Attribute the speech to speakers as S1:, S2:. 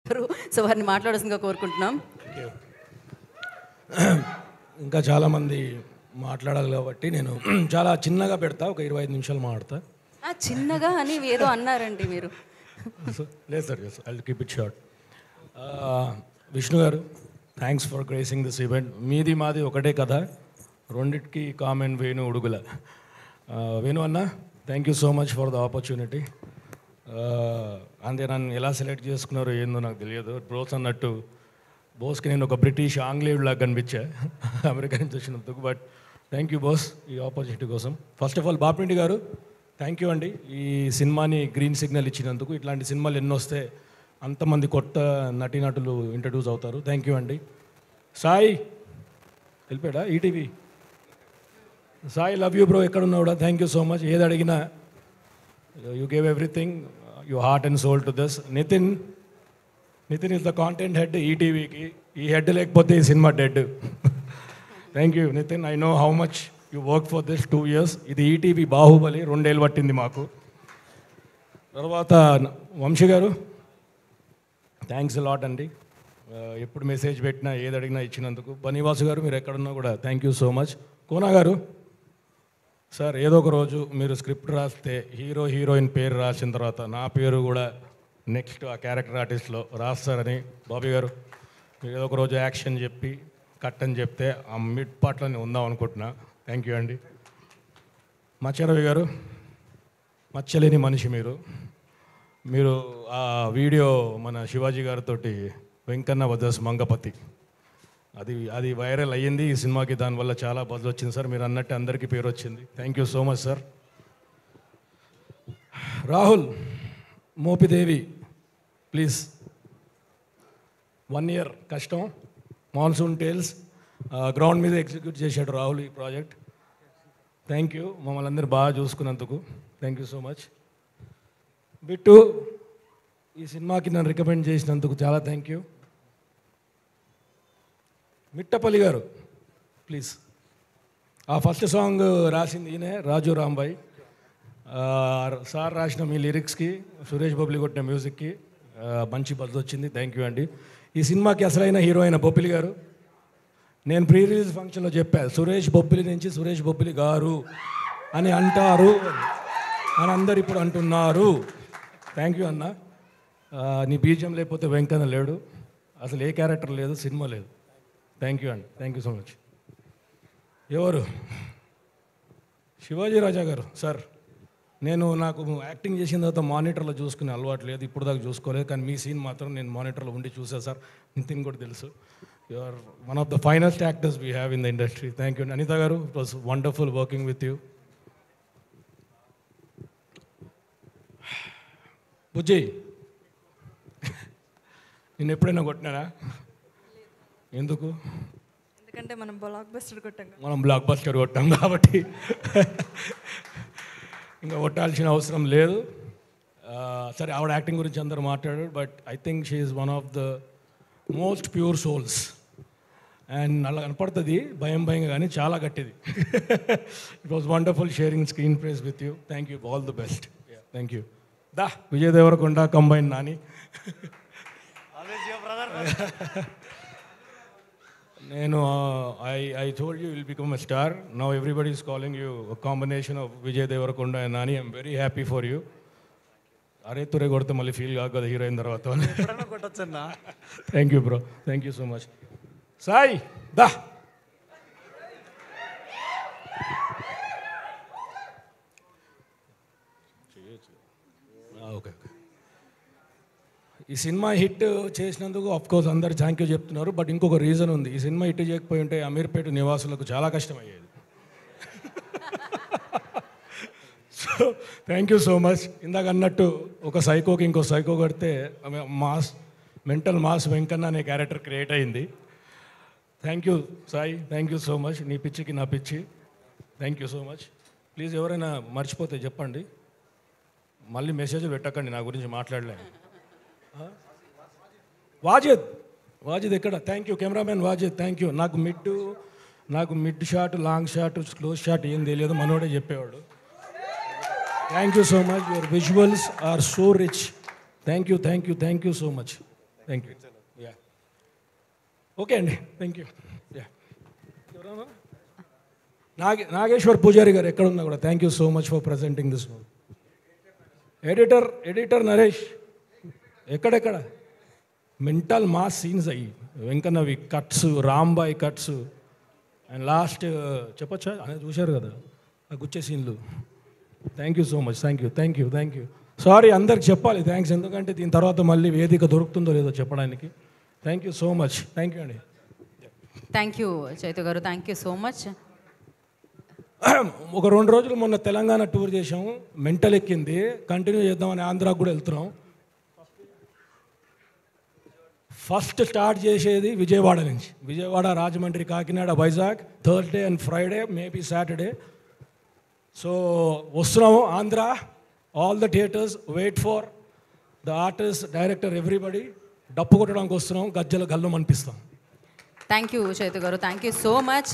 S1: చెప్పారు. సో వారిని మాట్లాడాల్సిందిగా కోరుకుంటున్నాం.
S2: ఇంకా చాలామంది మాట్లాడాలి కాబట్టి నేను చాలా చిన్నగా పెడతా, ఒక 25 నిమిషాలు మాట్లాడతా.
S1: చిన్నగా అని ఏదో అన్నారండి మీరు.
S2: లేదు sir, I will keep it short. Vishnu garu, thanks for gracing this event. మీది మాది ఒకటే కదా, రెండిటికి కామన్ వేణు ఉడుగుల. వేణు అన్న, thank you so much for the opportunity. అంటే నన్ను ఎలా సెలెక్ట్ చేసుకున్నారో ఏందో నాకు తెలియదు. బ్రోస్ అన్నట్టు బోస్కి నేను ఒక బ్రిటిష్ ఆంగ్లేయుడు లాగా కనిపించా అమెరికా నుంచి వచ్చినందుకు. బట్ థ్యాంక్ యూ బాస్ ఈ ఆపర్చునిటీ కోసం. ఫస్ట్ ఆఫ్ ఆల్ బాపిరెడ్డి గారు, థ్యాంక్ యూ అండి ఈ సినిమాని గ్రీన్ సిగ్నల్ ఇచ్చినందుకు. ఇట్లాంటి సినిమాలు ఎన్నో వస్తే అంతమంది కొత్త నటీనటులు ఇంట్రడ్యూస్ అవుతారు. థ్యాంక్ యూ అండి. సాయి వెళ్ళిపోయాడా ETV? Sai, love you bro, ఎక్కడ ఉన్నావు కూడా. Thank you so much. ఏది అడిగినా you gave everything, you heart and soul to this. Nithin is the content head ఈటీవీకి. ఈ హెడ్ లేకపోతే ఈ cinema dead. Thank you Nithin, I know how much you work for this 2 years. ఇది ETV Baahubali, 2 ఏళ్ళు పట్టింది మాకు. తర్వాత వంశీ గారు, థ్యాంక్స్ లాట్ అండి. ఎప్పుడు మెసేజ్ పెట్టినా ఏది అడిగినా ఇచ్చినందుకు. బనీవాసు గారు, మీరు ఎక్కడున్నా కూడా thank you so much. Kona గారు, సార్ ఏదో ఒక రోజు మీరు స్క్రిప్ట్ రాస్తే హీరో హీరోయిన్ పేరు రాసిన తర్వాత నా పేరు కూడా నెక్స్ట్ ఆ క్యారెక్టర్ ఆర్టిస్ట్లో రాస్తారని. బాబీ గారు, మీరు ఏదో ఒక రోజు యాక్షన్ చెప్పి కట్ అని చెప్తే ఆ మిడ్ పార్ట్లోనే ఉందాం అనుకుంటున్నా. థ్యాంక్ యూ అండి. మచ్చరవి గారు, మచ్చలేని మనిషి మీరు ఆ వీడియో మన శివాజీ గారితో వెంకన్న వదస్ మంగపతి, అది వైరల్ అయ్యింది ఈ సినిమాకి. దానివల్ల చాలా బజ్ వచ్చింది సార్. మీరు అన్నట్టు అందరికీ పేరు వచ్చింది. Thank you so much sir. Rahul Mopidevi, please 1 year కష్టం. మాన్సూన్ టేల్స్ గ్రౌండ్ మీద ఎగ్జిక్యూట్ చేశాడు రాహుల్ ఈ ప్రాజెక్ట్. థ్యాంక్ యూ, మమ్మల్ని అందరూ బాగా చూసుకున్నందుకు. Thank you so much. Bittu, ఈ సినిమాకి నన్ను రికమెండ్ చేసినందుకు చాలా థ్యాంక్ యూ. మిట్టపల్లి గారు, ప్లీజ్. ఆ ఫస్ట్ సాంగ్ రాసింది ఈయనే, రాజు రాంబాయ్ సార్. రాసిన మీ లిరిక్స్కి, సురేష్ బొబ్బిలి కొట్టిన మ్యూజిక్కి మంచి బజ్ వచ్చింది. థ్యాంక్ యూ అండి. ఈ సినిమాకి అసలైన హీరో అయిన బొబ్బిలి గారు, నేను ప్రీ రిలీజ్ ఫంక్షన్లో చెప్పాను, సురేష్ బొబ్బిలి నుంచి సురేష్ బొబ్బిలి గారు అని అంటారు అని అందరు ఇప్పుడు అంటున్నారు. థ్యాంక్ యూ అన్న. నీ బీజం లేకపోతే వెంకన్న లేడు, అసలు ఏ క్యారెక్టర్ లేదు, సినిమా లేదు. థ్యాంక్ యూ అండి. Thank you so much. ఎవరు? శివాజీ రాజా గారు, సార్ నాకు యాక్టింగ్ చేసిన తర్వాత మానిటర్లో చూసుకునే అలవాటు లేదు, ఇప్పుడు దాకా చూసుకోలేదు. కానీ మీ సీన్ మాత్రం నేను మానిటర్లో ఉండి చూసా సార్. నితిన్ కూడా తెలుసు. You are one of the finest actors we have in the industry. Thank you. Anitha garu, it was wonderful working with you. Bujji, నేను ఎప్పుడైనా కొట్టినానా? ఎందుకు?
S3: ఎందుకంటే మనం
S2: బ్లాక్ బస్టర్ కొట్టాం కాబట్టి ఇంకా కొట్టాల్సిన అవసరం లేదు. సరే, ఆవిడ యాక్టింగ్ గురించి అందరూ మాట్లాడారు, but I think she is one of the most pure souls. And అలా కనపడుతుంది భయంగా, కానీ చాలా గట్టిది. It was wonderful sharing screen ప్లేస్ with you. Thank you, all the best. Thank you. Vijay Deverakonda combine Nani. నేను I told you will become a star. Now everybody is calling you a combination of Vijay Deverakonda and Nani. I'm very happy for you. అరే తురే కొడితే మళ్ళీ feel కాదు కదా heroine తర్వాత. Thank you bro, thank you so much. Sai దా. Okay, ఈ cinema hit చేసినందుకు ఆఫ్కోర్స్ అందరు థ్యాంక్ యూ చెప్తున్నారు. బట్ ఇంకొక రీజన్ ఉంది. ఈ సినిమా హిట్ చేయకపోయి ఉంటే అమీర్పేట నివాసులకు చాలా కష్టమయ్యేది. So thank you so much. ఇందాక అన్నట్టు ఒక సైకోకి ఇంకో సైకో కడితే మెంటల్ మాస్ వెంకన్న అనే క్యారెక్టర్ క్రియేట్ అయింది. Thank you Sai, thank you so much. నీ పిచ్చికి నా పిచ్చి. Thank you so much. Please ఎవరైనా మర్చిపోతే చెప్పండి, మళ్ళీ మెసేజ్ పెట్టకండి నా గురించి మాట్లాడలేను. వాజిద్ ఎక్కడ? Thank you cameraman Wajid, thank you. నాకు mid shot, long shot, close shot ఏం తెలియదు, మనోడే చెప్పేవాడు. Thank you so much. Your visuals are so rich. Thank you so much. Thank you yeah okay అండి thank you yeah Nageshwar Pujari garu ఎక్కడ ఉన్నా కూడా thank you so much for presenting this movie. Editor Naresh ఎక్కడెక్కడ mental mass scenes అయ్యి వెంకన్నవి cuts Rambai cuts and last చెప్పొచ్చా అనేది చూశారు కదా ఆ గుచ్చే సీన్లు. Thank you so much thank you sorry అందరికి చెప్పాలి థ్యాంక్స్, ఎందుకంటే దీని తర్వాత మళ్ళీ వేదిక దొరుకుతుందో లేదో చెప్పడానికి. Thank you so much thank you అండి.
S1: Thank you Chaitu garu, thank you so much.
S2: ఒక 2 రోజులు మొన్న తెలంగాణ టూర్ చేసాము, మెంటల్ ఎక్కింది, కంటిన్యూ చేద్దామని ఆంధ్రాకు కూడా వెళ్తున్నాం. ఫస్ట్ స్టార్ట్ చేసేది విజయవాడ నుంచి, Vijayawada, Rajahmundry, Kakinada, Vizag, Thursday and Friday, maybe Saturday. So వస్తున్నాము Andhra, all the theatres, wait for the artist, director, everybody. డప్పు కొట్టడానికి వస్తున్నాం, గజ్జలు గల్లం అనిపిస్తాం.
S1: Thank you Chaitu garu, thank you so much.